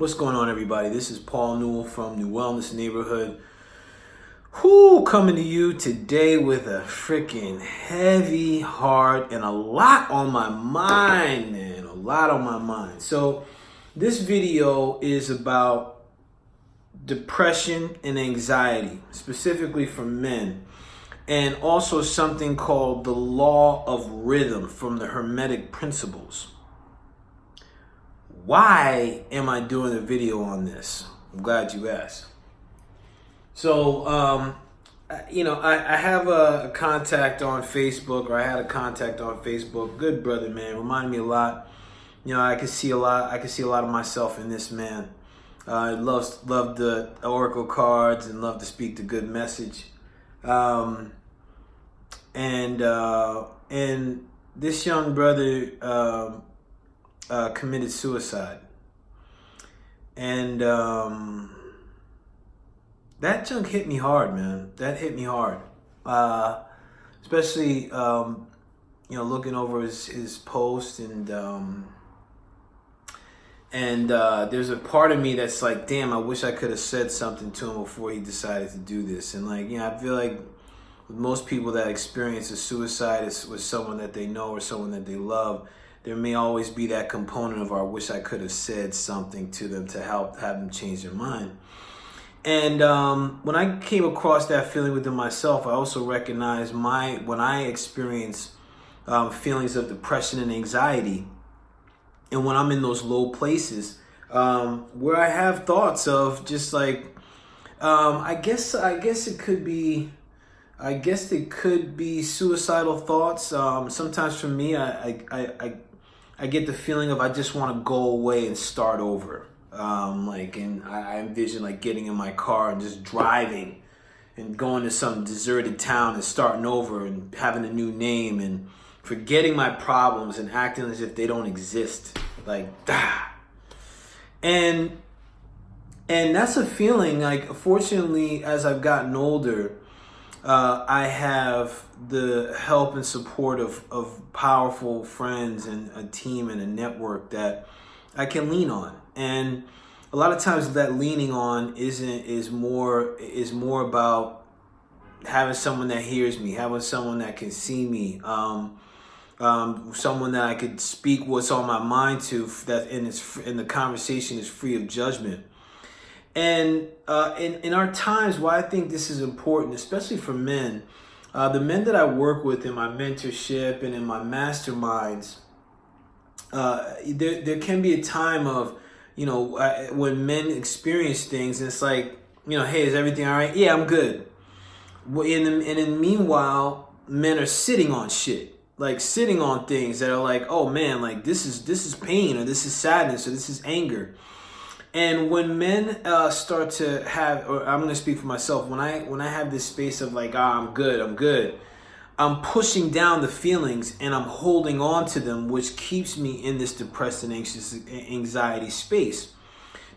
What's going on, everybody? This is Paul Newell from New Wellness Neighborhood. Coming to you today with a freaking heavy heart and a lot on my mind, man. A lot on my mind. So this video is about depression and anxiety, specifically for men, and also something called the law of rhythm from the Hermetic principles. Why am I doing a video on this? I'm glad you asked. So, I have a contact on Facebook, or I had a contact on Facebook. Good brother, man. Reminded me a lot. I can see a lot of myself in this man. Loved the oracle cards and loved to speak the good message. And this young brother committed suicide, and that junk hit me hard, man. That hit me hard, especially looking over his post, and there's a part of me that's like, damn, I wish I could have said something to him before he decided to do this. And I feel like with most people that experience a suicide with someone that they know or someone that they love, there may always be that component of, I wish I could have said something to them to help have them change their mind. And when I came across that feeling within myself, I also recognized when I experience feelings of depression and anxiety, and when I'm in those low places, where I have thoughts of just like, I guess it could be suicidal thoughts. Sometimes for me, I get the feeling of I just want to go away and start over. And I envision like getting in my car and just driving and going to some deserted town and starting over and having a new name and forgetting my problems and acting as if they don't exist. And that's a feeling, like, fortunately, as I've gotten older, I have the help and support of powerful friends and a team and a network that I can lean on. And a lot of times that leaning on is more about having someone that hears me, having someone that can see me, someone that I could speak what's on my mind to, that in the conversation is free of judgment. And in our times, why I think this is important, especially for men, the men that I work with in my mentorship and in my masterminds, there can be a time of, when men experience things, and it's like, hey, is everything all right? Yeah, I'm good. Meanwhile, men are sitting on shit, like sitting on things that are like, oh man, like this is pain, or this is sadness, or this is anger. And when men start to have, or I'm going to speak for myself, when I have this space of like, I'm good, I'm pushing down the feelings and I'm holding on to them, which keeps me in this depressed and anxious anxiety space.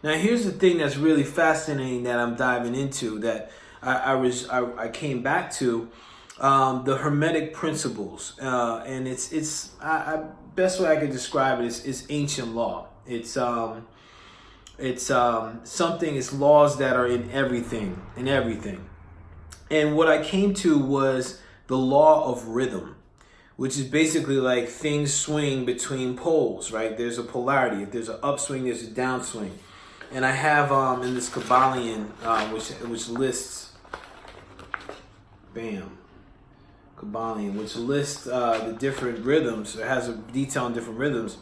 Now, here's the thing that's really fascinating that I'm diving into, that I came back to, the Hermetic principles, and it's best way I could describe it is ancient law. It's something, it's laws that are in everything. And what I came to was the law of rhythm, which is basically like things swing between poles, right? There's a polarity. If there's an upswing, there's a downswing. And I have in this Kyballion, which lists, Kyballion, which lists the different rhythms, or has a detail on different rhythms.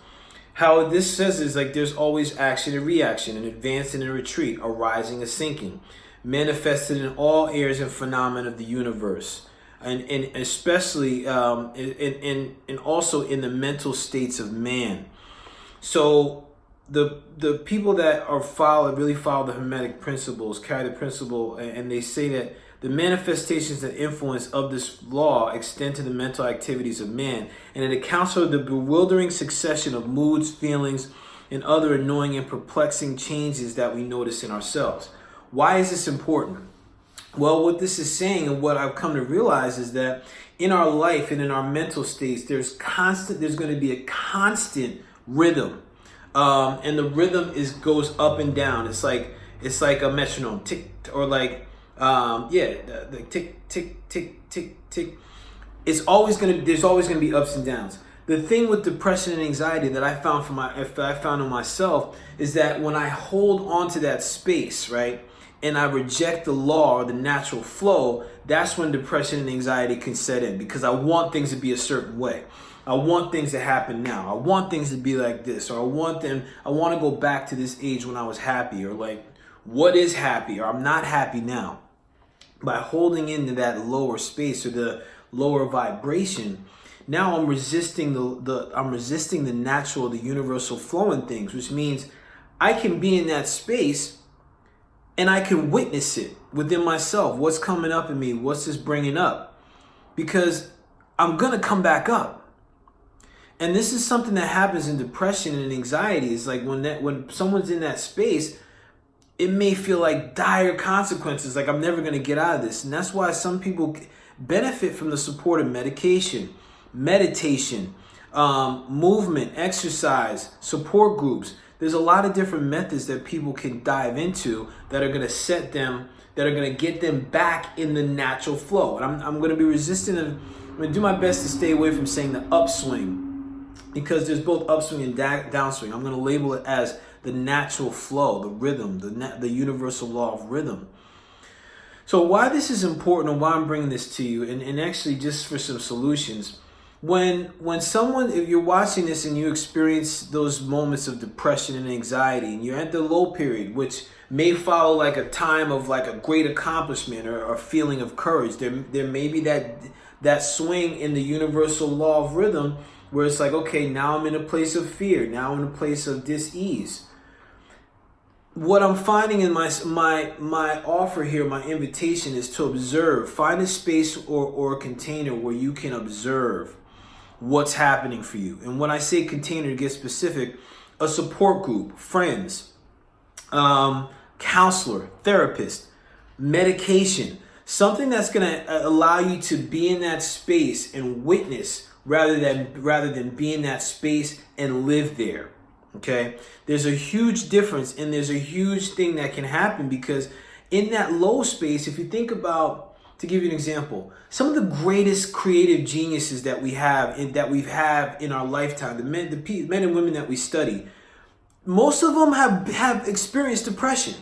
How this says is like there's always action and reaction, an advance and a retreat, a rising and sinking, manifested in all areas and phenomena of the universe, and especially and also in the mental states of man. So the people that really follow the Hermetic principles carry the principle, and they say that the manifestations and influence of this law extend to the mental activities of man, and it accounts for the bewildering succession of moods, feelings, and other annoying and perplexing changes that we notice in ourselves. Why is this important? Well, what this is saying, and what I've come to realize, is that in our life and in our mental states, there's going to be a constant rhythm, and the rhythm goes up and down. It's like a metronome, tick, or like the tick tick tick tick tick. There's always gonna be ups and downs. The thing with depression and anxiety that I found in myself is that when I hold on to that space, right, and I reject the law or the natural flow, that's when depression and anxiety can set in, because I want things to be a certain way. I want things to happen now. I want things to be like this, or I want to go back to this age when I was happy, or like, what is happy, or I'm not happy now. By holding into that lower space or the lower vibration, now I'm resisting the natural, the universal flow in things, which means I can be in that space and I can witness it within myself. What's coming up in me? What's this bringing up? Because I'm going to come back up. And this is something that happens in depression and anxiety. It's like when someone's in that space, it may feel like dire consequences, like I'm never going to get out of this. And that's why some people benefit from the support of medication, meditation, movement, exercise, support groups. There's a lot of different methods that people can dive into that are going to get them back in the natural flow. And I'm going to be resistant of, I'm going to do my best to stay away from saying the upswing, because there's both upswing and downswing. I'm going to label it as the natural flow, the rhythm, the universal law of rhythm. So why this is important, and why I'm bringing this to you, and actually just for some solutions. When someone, if you're watching this and you experience those moments of depression and anxiety, and you're at the low period, which may follow like a time of like a great accomplishment or a feeling of courage, there may be that swing in the universal law of rhythm where it's like, okay, now I'm in a place of fear, now I'm in a place of dis-ease. What I'm finding in my offer here, my invitation, is to observe. Find a space or a container where you can observe what's happening for you. And when I say container, to get specific, a support group, friends, counselor, therapist, medication, something that's going to allow you to be in that space and witness rather than be in that space and live there. Okay, there's a huge difference, and there's a huge thing that can happen, because in that low space, if you think about, to give you an example, some of the greatest creative geniuses that we've had in our lifetime, the men and women that we study, most of them have experienced depression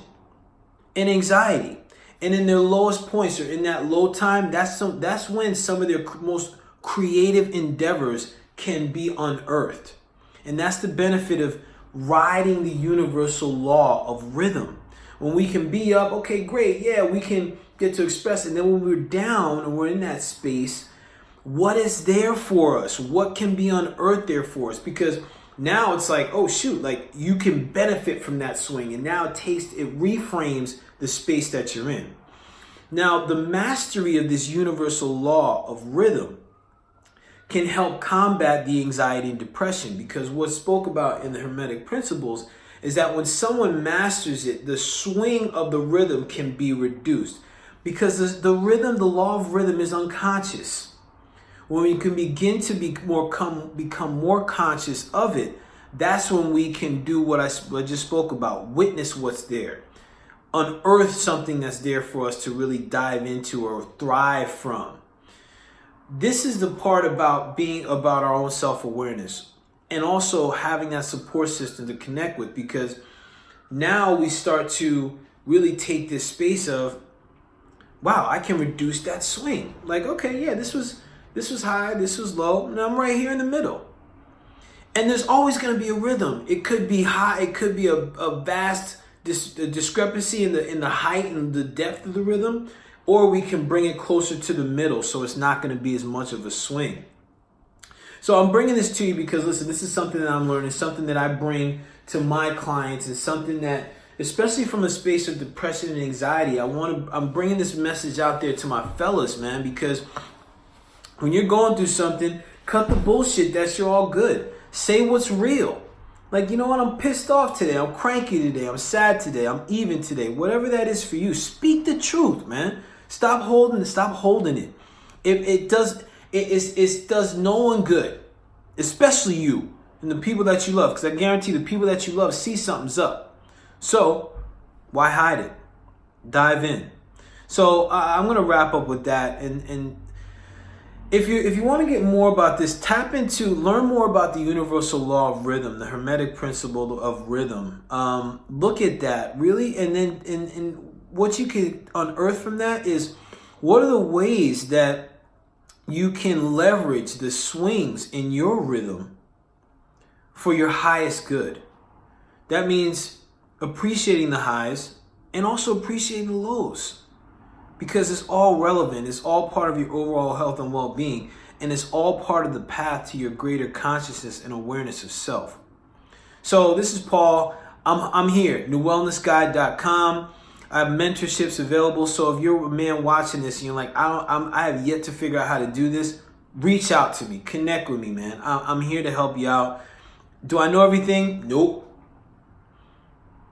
and anxiety, and in their lowest points, or in that low time, that's when some of their most creative endeavors can be unearthed. And that's the benefit of riding the universal law of rhythm. When we can be up, okay, great, yeah, we can get to express it. And then when we're down and we're in that space, what is there for us? What can be unearthed there for us? Because now it's like, oh shoot, like you can benefit from that swing. And now it reframes the space that you're in. Now, the mastery of this universal law of rhythm can help combat the anxiety and depression, because what's spoke about in the Hermetic principles is that when someone masters it, the swing of the rhythm can be reduced, because the law of rhythm is unconscious. When we can begin to become more conscious of it, that's when we can do what I just spoke about, witness what's there, unearth something that's there for us to really dive into or thrive from. This is the part about our own self-awareness, and also having that support system to connect with, because now we start to really take this space of, wow, I can reduce that swing. Like, okay, yeah, this was high, this was low, and I'm right here in the middle. And there's always going to be a rhythm. It could be high, it could be a vast discrepancy in the height and the depth of the rhythm. Or we can bring it closer to the middle, so it's not going to be as much of a swing. So I'm bringing this to you because, listen, this is something that I'm learning, something that I bring to my clients, and something that, especially from a space of depression and anxiety, I'm bringing this message out there to my fellas, man, because when you're going through something, cut the bullshit that you're all good. Say what's real. Like, you know what? I'm pissed off today. I'm cranky today. I'm sad today. I'm even today. Whatever that is for you, speak the truth, man. Stop holding it. It does no one good, especially you, and the people that you love, because I guarantee the people that you love see something's up. So why hide it? Dive in. So I'm going to wrap up with that. And if you want to get more about this, learn more about the universal law of rhythm, the Hermetic principle of rhythm. Look at that, really. And then and what you can unearth from that is, what are the ways that you can leverage the swings in your rhythm for your highest good. That means appreciating the highs and also appreciating the lows, because it's all relevant. It's all part of your overall health and well-being, and it's all part of the path to your greater consciousness and awareness of self. So this is Paul. I'm here, newwellnessguide.com. I have mentorships available. So if you're a man watching this and you're like, I have yet to figure out how to do this, reach out to me, connect with me, man. I'm here to help you out. Do I know everything? Nope.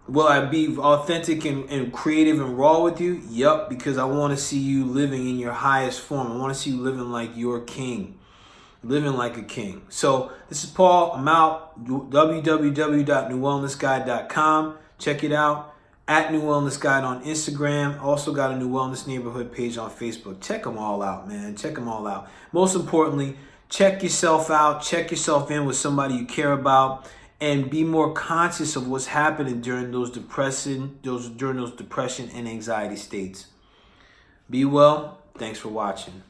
Will I be authentic and creative and raw with you? Yep, because I want to see you living in your highest form. I want to see you living like your king, living like a king. So this is Paul. I'm out. www.newwellnessguide.com. Check it out. At New Wellness Guide on Instagram. Also got a New Wellness Neighborhood page on Facebook. Check them all out, man. Check them all out. Most importantly, check yourself out. Check yourself in with somebody you care about, and be more conscious of what's happening during those depression and anxiety states. Be well. Thanks for watching.